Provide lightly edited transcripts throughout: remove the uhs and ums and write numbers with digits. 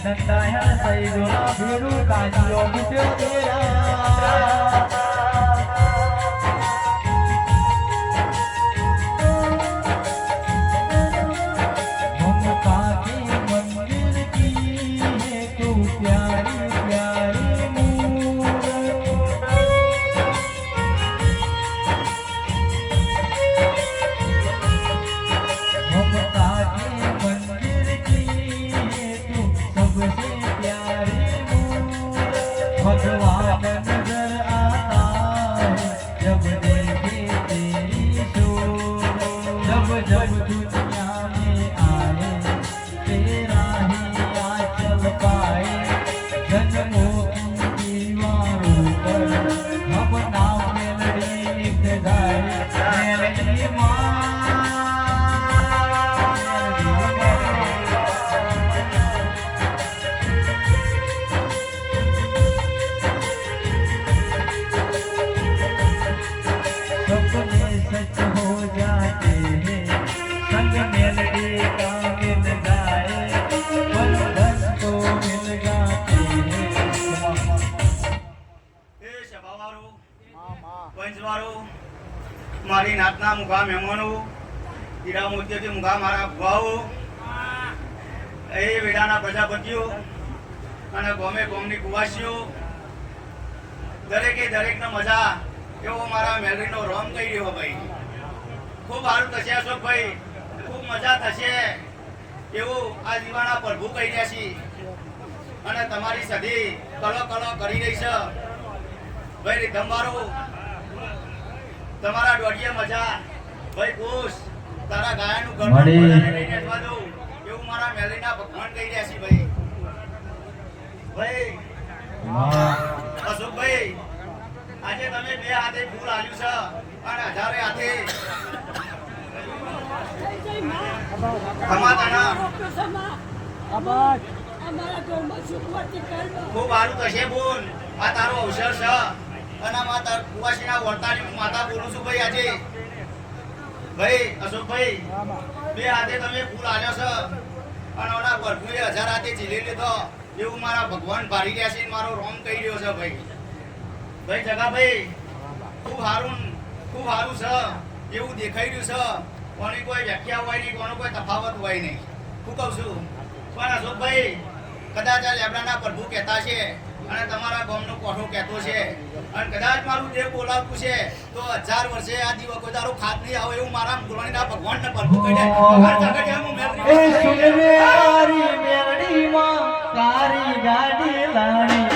નંદાયા સૈદોના ભેરું કાજીઓ મૂટ્યો તેરા મારી નાતના મુખા મહેમાનો હીરા મોતીથી મુખા મારા ભુવાઓ એ વેડાના પ્રજાપતિઓ અને ગોમે ગોમની કુવાસીઓ દરેકે દરેકને મજા એવો મારા મેલરીનો રોમ કહી રહ્યો ભાઈ. ખૂબ સારું થશે અશોકભાઈ, ખૂબ મજા થશે એવું આ દીવાના પ્રભુ કહી રહ્યા છે અને તમારી સધી કલો કલો કરી રહી છે ભાઈ. રીધમવાળો તમારા દોઢિયા મજા ભાઈ ખુશ તારા ગાયનું ઘરનું બધાને લઈને જવા દઉં એવું મારા મેલીના ભગવાન કહી રહ્યા છે ભાઈ. ભાઈ અશોકભાઈ આજે તમે બે હાથે ફૂલ આલ્યું છે અને હજારે હાથે ખમાતાના ખૂબ સારું થશે બોલ. આ તારો અવસર છે અને માતા કુવાસીના વર્તાની હું માતા બોલું છું ભાઈ. આજે ભાઈ અશોકભાઈ બે હાથે તમે ફૂલ આલ્યો છે અને ઓના પ્રભુએ 1000 હાથે ઝીલી લીધો એવું મારા ભગવાન ભારી રહ્યા છે. મારો રોમ કહી રહ્યો છે ભાઈ. ભાઈ જગાભાઈ ખૂબ સારું છે એવું દેખાઈ રહ્યું છે. કોની કોઈ વ્યાખ્યા હોય નહીં, કોનો કોઈ તફાવત હોય નહીં. હું કહું છું પણ અશોકભાઈ કદાચ આ લેબડાના પ્રભુ કહેતા છે અને તમારા ગામનો કોઠો કહેતો છે અને કદાચ મારું દેવ બોલાવતું છે તો 1000 વર્ષે આ દીવો કોઈ તારો ખાત નહીં આવે એવું મારા ગુરવાણીના ભગવાનને પ્રભુ કહી દે. તારી ગાડી લાણી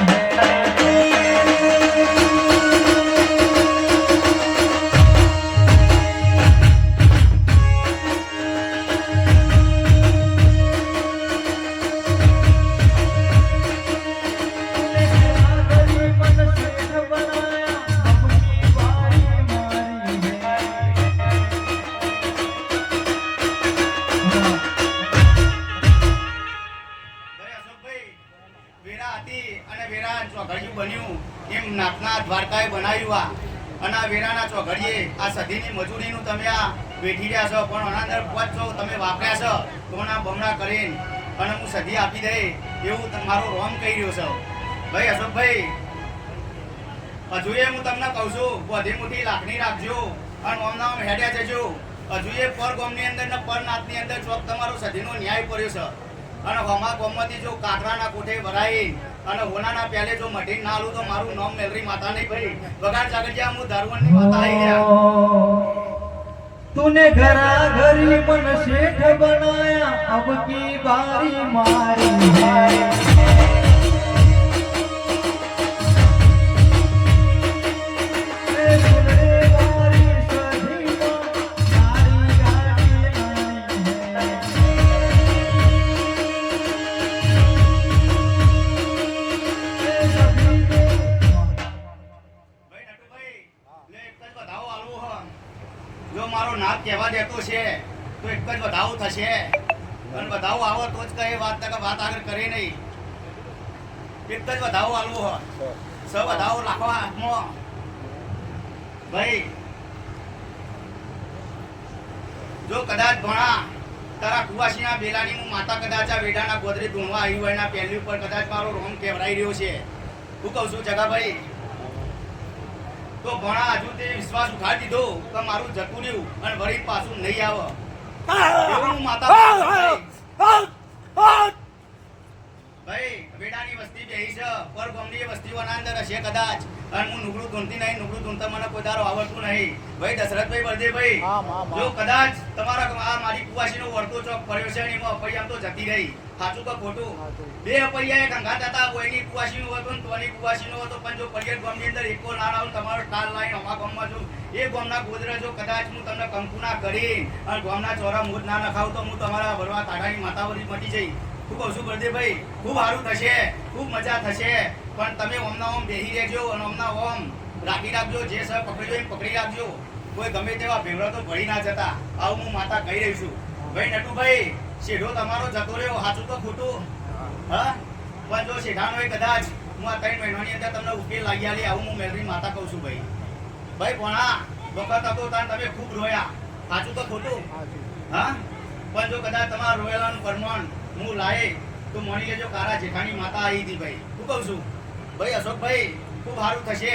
દ્વારકાએ બનાવ્યું અને આ વેરાના ચોઘડીએ આ સદીની મજૂરીનું તમે આ વેઠી રહ્યા છો પણ આના અંદર પહોંચો તમે વાપર્યા છો તોના બમણા કરીને અને હું સદી આપી દે એવું મારો રોમ કહી રહ્યો છો ભાઈ. અશોકભાઈ હજુએ હું તમને કહું છું બધી મોટી લાકડી રાખજો અને ઓમ નામ હેડ્યા જજો. હજુએ પર ગામની અંદર ને પર નાતની અંદર ચોક તમારો સદીનો ન્યાય પડ્યો છે અને હમા ગામમાંથી જો કાકરાના કોઠે ભરાઈ અને હોનાના પહેલે જો મઢી ના આલું તો મારું નામ મેલરી માતા નહીં ભાઈ. બગાડ જાગજ્યા હું દારૂવણની માતા આવી ગયા. तूने घरा घरी मन सेठ बनाया अब की बारी मारी है. જો મારો નાક કહેવા દેતો છે તો એક જ વધાવો થશે અને વધાવો આવો તો જ કહે વાત આગળ કરે નહીં. એક જ વધાવો આલવો હોય વધાવો રાખવા હાથમાં ભાઈ. જો કદાચ ભણા તારા કુવાસીના બેલાની હું માતા કદાચ આ વેડાના ગોદરે ધૂણવા આવી હોય ના પહેલી ઉપર કદાચ મારો રોમ કેવરાઈ રહ્યો છે. હું કહું છું જગાભાઈ તો ભણા હજુ તે વિશ્વાસ ઉઠાડી દીધો કે મારું જતું રહ્યું અને વળી પાછું નહીં આવે એવું હું માતા ભાઈ વેડાની વસ્તી બેહી છે પર ગમની વસ્તીઓના અંદર હશે કદાચ અને હું નુગડું ધૂણતી નહીં નુગડું ધૂણતા મને કોઈ દારો આવડતું નહીં. ભાઈ દશરથભાઈ બળદેવભાઈ જો કદાચ તમારા આ મારી કુવાસીનો વળતો ચોક ફર્યો છે ને એમાં અપૈયામ તો જતી રહી સાચું કે ખોટું? બે અપૈયા એક અંગાત હતા, કોઈની કુવાસીનું હતું ને તોની કુવાસીનું હતું, પણ જો પડિયર ગામની અંદર એકો ના આવું તમારો ટાલ લાઈન અમારા ગામમાં જો એ ગામના ગોદરા જો કદાચ હું તમને કંકુ ના કરી અને ગામના ચોરા મોજ ના નખાવું તો હું તમારા ભરવા તાડાની માતાવરી મટી જઈ. શું કહું છું બળદેવભાઈ? ખૂબ સારું થશે, ખૂબ મજા થશે, પણ તમે ઓમના ઓમ બેહી રહેજો અને ઓમના ઓમ રાખી રાખજો. જે સર પકડી એમ પકડી રાખજો. કોઈ ગમે તેવા ભેવડા તો ભળી ના જતા. આવું હું માતા કહી રહી છું. ભાઈ નટુભાઈ શેઢો તમારો જતો રહ્યો સાચું તો ખોટું? હા, પણ જો શેઢાનો એ કદાચ હું આ 3 મહિનાની અંદર તમને ઉકેલ લાગી આલી આવું હું મેલરી માતા કહું છું. ભાઈ ભાઈ ભણા વખત હતો તાર તમે ખૂબ રોયા સાચું તો ખોટું? હા, પણ જો કદાચ તમારા રોયેલાનું પ્રમાણ હું લાયે તો મણી લેજો કારા જેઠાની માતા આવી હતી. ભાઈ શું કહું છું? ભાઈ અશોકભાઈ ખૂબ સારું થશે.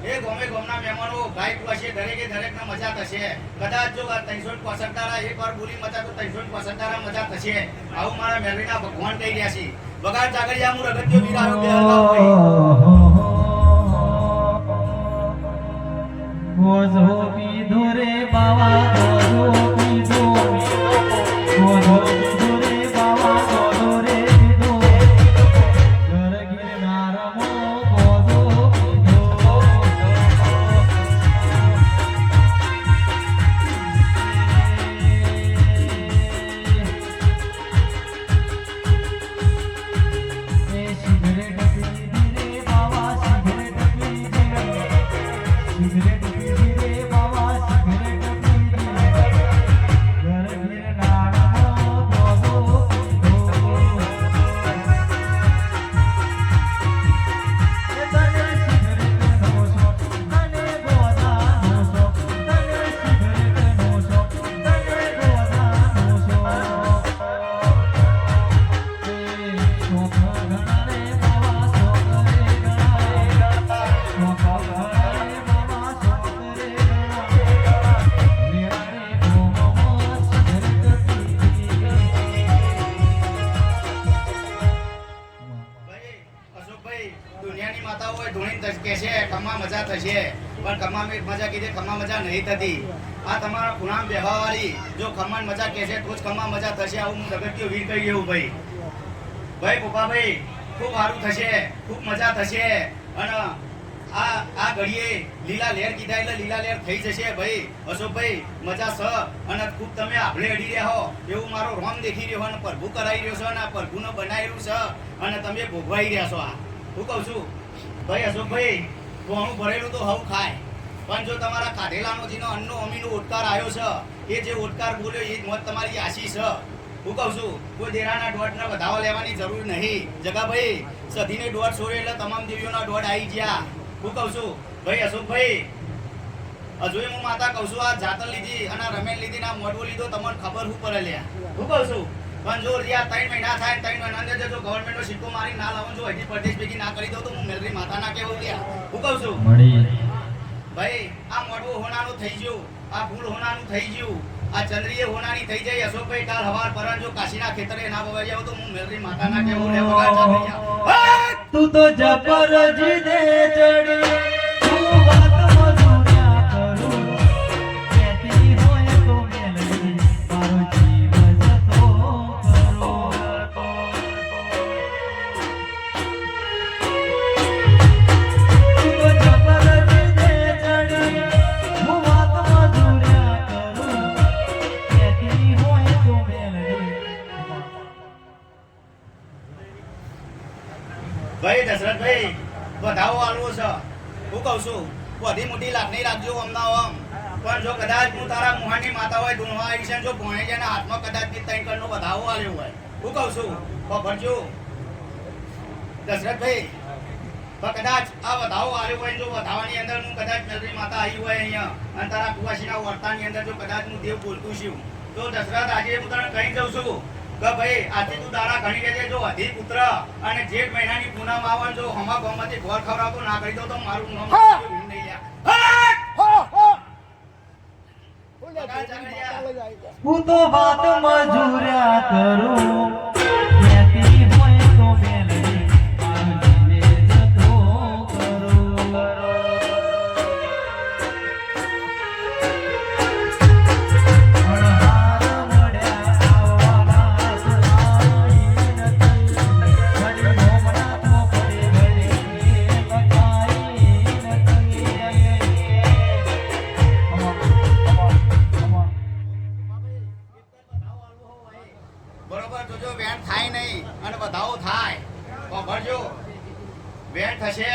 એ ગોમે ગોમના મહેમાનો ભાઈ કુવાશે દરેકે દરેકને મજા થશે. કદાચ જો 365 દાડા એકવાર બોલી મજા તો 365 દાડા મજા થશે. આવું મારા મેલરીના ભગવાન કહી રહ્યા છે. વગાડ જાગરિયા હું રગત્યો વીર આવ્યો બે હલાવ ભાઈ ગોજો પીધો રે બાવા ગોજો પીધો ગોજો પીધો રે બાવા ગોજો રે પીધો ઘર ગિરનારમો ગોજો પીધો એ સિગરેટ પીધી રે બાવા સિગરેટ પીધી સિગરેટ દુનિયાની માતાઓ ધૂણી કે છે કમા મજા થશે, પણ કમા મજા કીધે કમા મજા નહીં થતી. આ તમારા ખૂણામ બેહવાવાળી જો ખમાન મજા કે છે તો જ કમા મજા થશે. આવું હું જગત્યો વીર કહી રહ્યું. ભાઈ ભાઈ પપ્પાભાઈ ખૂબ સારું થશે, ખૂબ મજા થશે. અને આ ઘડીએ લીલા લહેર કીધા એટલે લીલા લહેર થઈ જશે. ભાઈ અશોકભાઈ મજા છે અને ખૂબ તમે આભળે અડી રહ્યા હો એવું મારો રોમ દેખી રહ્યો અને પ્રભુ કરાવી રહ્યો છે અને આ પ્રભુને બનાવેલું છે અને તમે ભોગવાઈ રહ્યા છો. આ હું કહું છું ભાઈ અશોકભાઈ ઘણું ભરેલું તો હવ ખાય, પણ જો તમારા ખાધેલાનો જેનો અન્નનો અમીનો ઓટકાર આવ્યો છે એ જે ઓટકાર બોલ્યો એ મોત તમારી આશી છે. હું કહું છું કોઈ દેરાના દોઢને વધાવો લેવાની જરૂર નહીં. જગાભાઈ સધીને દોઢ છોડ્યો એટલે તમામ દેવીઓના દોઢ આવી ગયા. હું કહું છું ભાઈ અશોકભાઈ હજુ હું માતા કહું છું આ જાતર લીધી અને રમેન લીધી ના મોઢવો લીધો તમને ખબર શું પડે લ્યા. હું કહું છું પણ જો રિયા 3 મહિના થાય 3 મહિના અંદર જો ગવર્મેન્ટનો સિક્કો મારી ના લાવું જો હજી પ્રદેશ ભેગી ના કરી દઉં તો હું મેલરી માતા ના કેવું લ્યા. હું કહું છું ભાઈ આ મોઢવું હોનાનું થઈ ગયું, આ ફૂલ હોનાનું થઈ ગયું, આ ચંદ્રીએ હોનાની થઈ જાય. અશોકભાઈ કાલ હવાર પરાન જો કાશીના ખેતરે ના વવાઈ જાવ તો હું મેલરી માતા ના કેવું લે. તું તો જબર જીદે ચડી તું વાત મજૂર્યા કરું કહેતી હોય તો મેલડી મારો જીવ જતો કરો. તું તો જબર જીદે ચડી હું વાત મજૂર્યા કરું કહેતી હોય તો મેલડી. ભાઈ દશરથભાઈ વધાવો આલવો છે. હું કહું છું બધી મોટી લાગણી રાખજો અમના ઓમ, પણ જો કદાચ હું તારા મુહાની માતા હોય ધૂણવા આવી છે જો ભોણેજાના હાથમાં કદાચ 3 કરોડનો વધાવો આલ્યો હોય. હું કહું છું ખબરજો દશરથભાઈ કદાચ આ વધાવો આલ્યો હોય જો વધાવાની અંદર હું કદાચ મેલરી માતા આવી હોય અહીંયા અને તારા કુવાસીના વર્તાની અંદર જો કદાચ હું દેવ બોલતું છું તો દશરથ આજે હું તને કહી દઉં છું કે ભાઈ આજે તું તારા ઘણી લેજે જો અધિ પુત્ર અને જેઠ મહિનાની પૂનમ આવે જો હમા ગામમાંથી ઘોર ખવડાવતો ના કરી દો તો મારું નામ નહીં લ્યા. હું તો વાત મજૂર્યા કરું કહેતી હોય તો બેલડી મારું જીવે જતો કરું અણહાર મળ્યા આવવાના સહાય નથી ઘડી હોમણા તો પડે ઘડી લખાઈ નથી બરોબર જોજો વેણ થાય નહીં અને બધાઓ થાય તો ભરજો વેણ થશે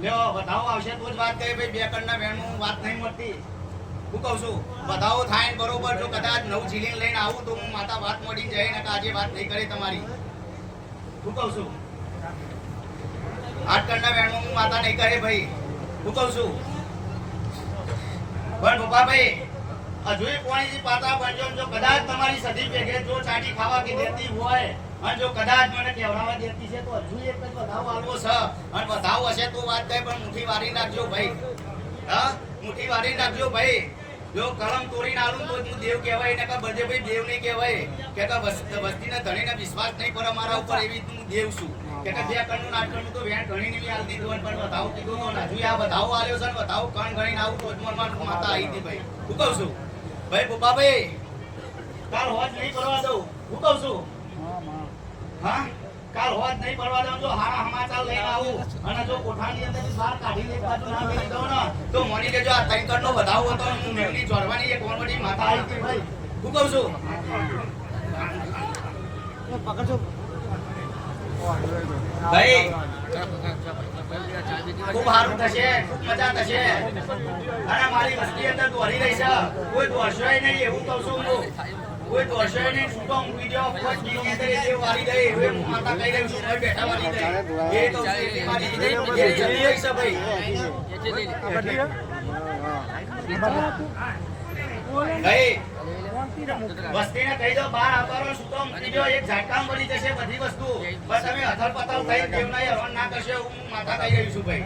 લ્યો બધાઓ આવશે તો જ વાત કરી ભાઈ બે કણના વેણનું વાત નહીં મળતી હું કહું છું બધાઓ થાય ને બરોબર જો કદાચ નવ જીલિંગ લઈને આવું તો હું માતા વાત મોડીને જઈને કે આજે વાત નહીં કરી તમારી હું કહું છું 8 કણના વેણમાં હું માતા નહીં કરે ભાઈ હું કહું છું પણ ગોપાભાઈ હજુય કોણીજી પાતા બનજો જો કદાચ તમારી સધી ભેગે જો ચાટી ખાવા કે દેતી હોય અને જો કદાચ મને કેવડાવા દેતી છે તો હજુ એક જ બધાવ આલવો છે અને બધાવ હશે તો વાત કહે પણ મુઠ્ઠી વારી નાખજો ભાઈ હા મુઠ્ઠી વારી નાખજો ભાઈ જો કલમ તોડીને આલું તો હું દેવ કહેવાય ને કે બધે ભાઈ દેવ નહીં કહેવાય કે વસ્તીને ધણીને વિશ્વાસ નહીં પર મારા ઉપર એવી હું દેવ છું કે બે કણનું નાટકનું તો વેણ ઘણી ની આલ દીધું પણ બધાવ કીધું તો ના હજુ આ બધાવ આલ્યો છે ને બધાવ કણ ગણીને આવું તો જ મનમાં માતા આવી હતી ભાઈ હું કહું છું ભાઈ ગોપાભાઈ કાલ હોજ નહીં પડવા દઉં હું કહું છું હા કાલ હોજ નહીં પડવા દઉં જો હારા સમાચાર લઈને આવું અને જો કોઠાની અંદર બહાર કાઢીને એક બાજુ ના મેલી દઉં ને તો મની લેજો આ તૈંકરનો બધાવ હતો હું મેલી જોડવાની એક ઓલરેડી માથા આવી હતી ભાઈ હું કહું છું ભાઈ ખૂબ સારું થશે ખૂબ મજા થશે અને મારી વસ્તી અંદર દોડી રહી છે કોઈ દોડશોય નહીં એવું કહું છું હું કોઈ દોડશોય નહીં છૂટો હું વિડીયો ફોન ની અંદર જે વાળી દે એવું હું માતા કહી રહ્યું છું ભાઈ બેઠા વાળી દે એ તો મારી જલ્દી રહી છે ભાઈ ભાઈ વસ્તીને કહી દો બહાર આવવાનો છૂટો મૂકી દો એક ઝાટકામ બની જશે બધી વસ્તુ બસ તમે અથલ પથલ થઈ દેવના હરણ ના કરશે હું માતા કહી રહ્યું છું ભાઈ